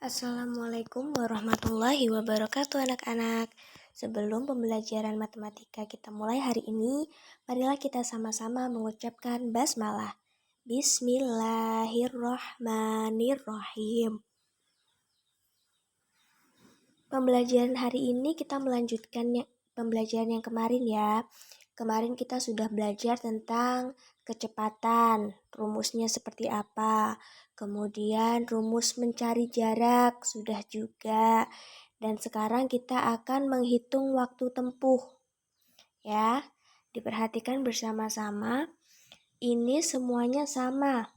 Assalamualaikum warahmatullahi wabarakatuh anak-anak. Sebelum pembelajaran matematika kita mulai hari ini, marilah kita sama-sama mengucapkan basmalah. Bismillahirrahmanirrahim. Pembelajaran hari ini kita melanjutkan pembelajaran yang kemarin ya. Kemarin kita sudah belajar tentang kecepatan, rumusnya seperti apa. Kemudian rumus mencari jarak sudah juga. Dan sekarang kita akan menghitung waktu tempuh. Ya, diperhatikan bersama-sama. Ini semuanya sama.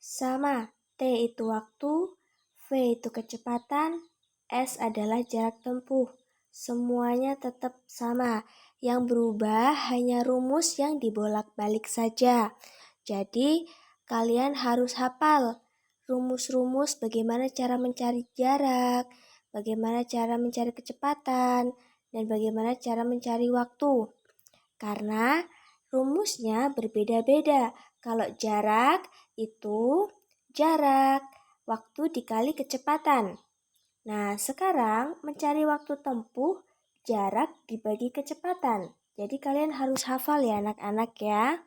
Sama, T itu waktu, V itu kecepatan, S adalah jarak tempuh. Semuanya tetap sama. Yang berubah hanya rumus yang dibolak-balik saja. Jadi, kalian harus hafal rumus-rumus bagaimana cara mencari jarak, bagaimana cara mencari kecepatan, dan bagaimana cara mencari waktu. Karena rumusnya berbeda-beda. Kalau jarak itu jarak, waktu dikali kecepatan. Nah, sekarang mencari waktu tempuh, jarak dibagi kecepatan. Jadi kalian harus hafal ya anak-anak ya.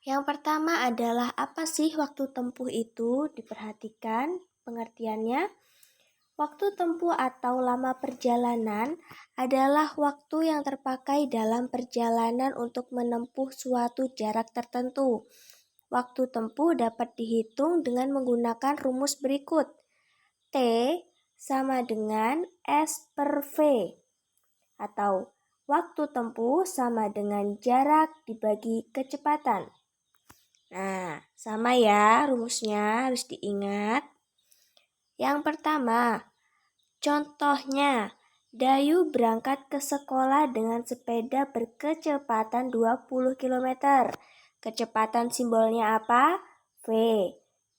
Yang pertama adalah apa sih waktu tempuh itu? Diperhatikan pengertiannya. Waktu tempuh atau lama perjalanan adalah waktu yang terpakai dalam perjalanan untuk menempuh suatu jarak tertentu. Waktu tempuh dapat dihitung dengan menggunakan rumus berikut. T sama dengan S per V. Atau waktu tempuh sama dengan jarak dibagi kecepatan. Nah, sama ya rumusnya, harus diingat. Yang pertama, contohnya, Dayu berangkat ke sekolah dengan sepeda berkecepatan 20 km. Kecepatan simbolnya apa? V.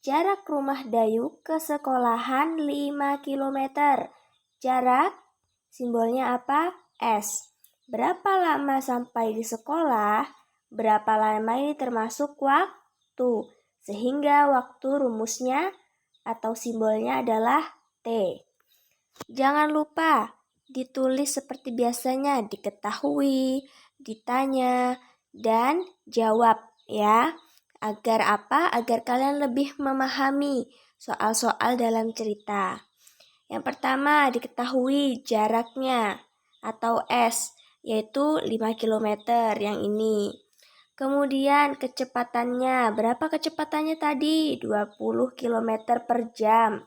Jarak rumah Dayu ke sekolahan 5 km. Jarak simbolnya apa? S. Berapa lama sampai di sekolah? Berapa lama ini termasuk waktu. Sehingga waktu rumusnya atau simbolnya adalah T. Jangan lupa ditulis seperti biasanya, diketahui, ditanya, dan jawab ya. Agar apa? Agar kalian lebih memahami soal-soal dalam cerita. Yang pertama, diketahui jaraknya atau S, yaitu 5 km yang ini. Kemudian kecepatannya, berapa kecepatannya tadi? 20 km per jam.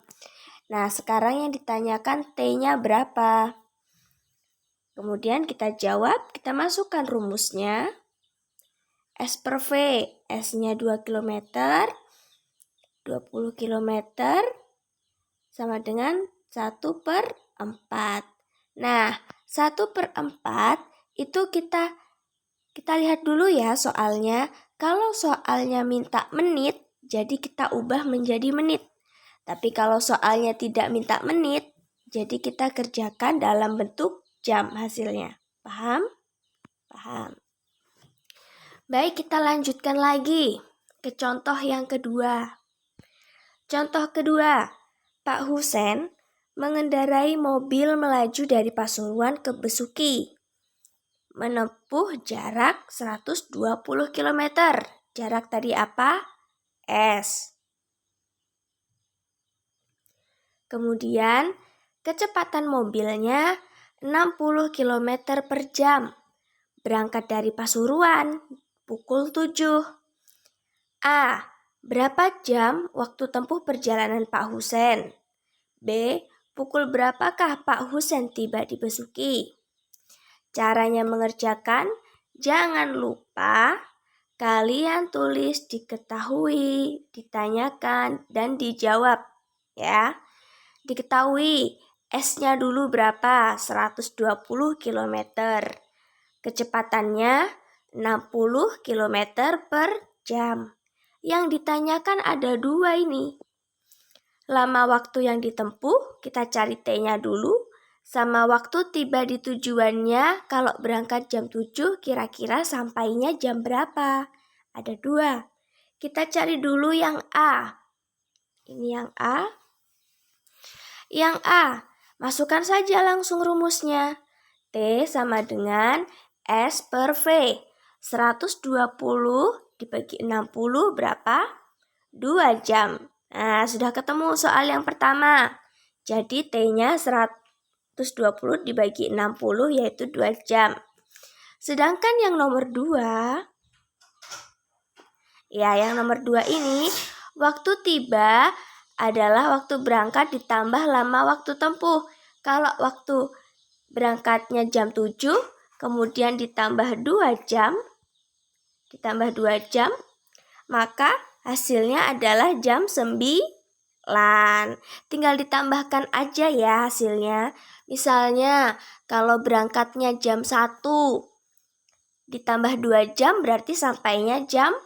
Nah, sekarang yang ditanyakan T-nya berapa? Kemudian kita jawab, kita masukkan rumusnya. S per V, S-nya 2 km, 20 km sama dengan 1 per 4. Nah, 1 per 4 itu kita lihat dulu ya soalnya. Kalau soalnya minta menit, jadi kita ubah menjadi menit. Tapi kalau soalnya tidak minta menit, jadi kita kerjakan dalam bentuk jam hasilnya. Paham? Paham. Baik, kita lanjutkan lagi ke contoh yang kedua. Contoh kedua, Pak Husen mengendarai mobil melaju dari Pasuruan ke Besuki. Menempuh jarak 120 km. Jarak tadi apa? S. Kemudian, kecepatan mobilnya 60 km per jam. Berangkat dari Pasuruan pukul 7. A. Berapa jam waktu tempuh perjalanan Pak Husen? B. Pukul berapakah Pak Husen tiba di Besuki? Caranya mengerjakan, jangan lupa kalian tulis diketahui, ditanyakan, dan dijawab ya. Diketahui, S-nya dulu berapa? 120 km. Kecepatannya 60 km per jam. Yang ditanyakan ada 2 ini. Lama waktu yang ditempuh, kita cari T-nya dulu. Sama waktu tiba di tujuannya, kalau berangkat jam 7, kira-kira sampainya jam berapa? Ada 2. Kita cari dulu yang A. Ini yang A. Yang A, masukkan saja langsung rumusnya. T sama dengan S per V. 120 dibagi 60 berapa? 2 jam. Nah, sudah ketemu soal yang pertama. Jadi T-nya 120 dibagi 60 yaitu 2 jam. Sedangkan yang nomor 2, yang nomor 2 ini, waktu tiba adalah waktu berangkat ditambah lama waktu tempuh. Kalau waktu berangkatnya jam 7, kemudian ditambah 2 jam, maka hasilnya adalah jam 9. Tinggal ditambahkan aja ya hasilnya. Misalnya kalau berangkatnya jam 1, ditambah 2 jam berarti sampainya jam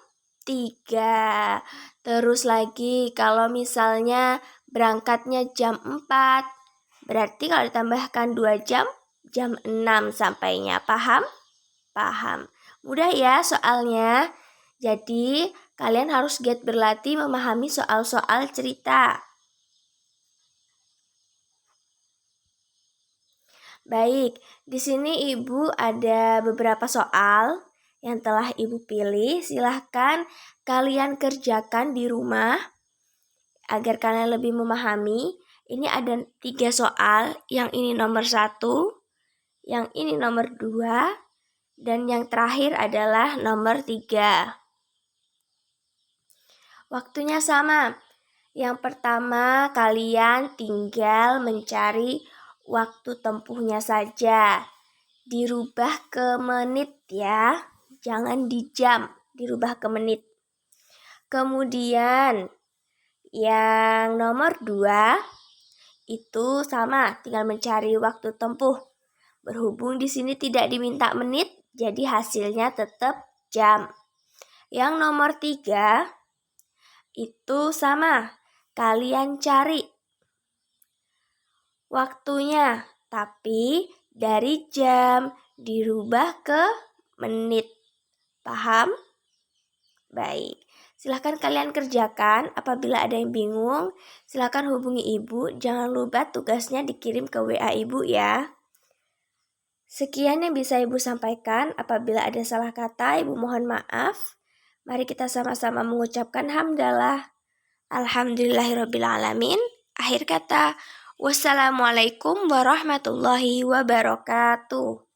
3. Terus lagi kalau misalnya berangkatnya jam 4, berarti kalau ditambahkan 2 jam, jam 6 sampainya. Paham? Paham. Mudah ya soalnya. Jadi kalian harus giat berlatih memahami soal-soal cerita. Baik, di sini Ibu ada beberapa soal yang telah Ibu pilih. Silahkan kalian kerjakan di rumah agar kalian lebih memahami. Ini ada 3 soal, yang ini nomor 1, yang ini nomor 2, dan yang terakhir adalah nomor 3. Waktunya sama. Yang pertama, kalian tinggal mencari waktu tempuhnya saja. Dirubah ke menit ya, jangan di jam, dirubah ke menit. Kemudian yang nomor 2 itu sama, tinggal mencari waktu tempuh. Berhubung di sini tidak diminta menit, jadi hasilnya tetap jam. Yang nomor 3 itu sama, kalian cari waktunya, tapi dari jam dirubah ke menit. Paham? Baik. Silahkan kalian kerjakan. Apabila ada yang bingung, silahkan hubungi Ibu. Jangan lupa tugasnya dikirim ke WA Ibu ya. Sekian yang bisa Ibu sampaikan. Apabila ada salah kata, Ibu mohon maaf. Mari kita sama-sama mengucapkan hamdalah. Alhamdulillahirrabbilalamin. Akhir kata, wassalamualaikum warahmatullahi wabarakatuh.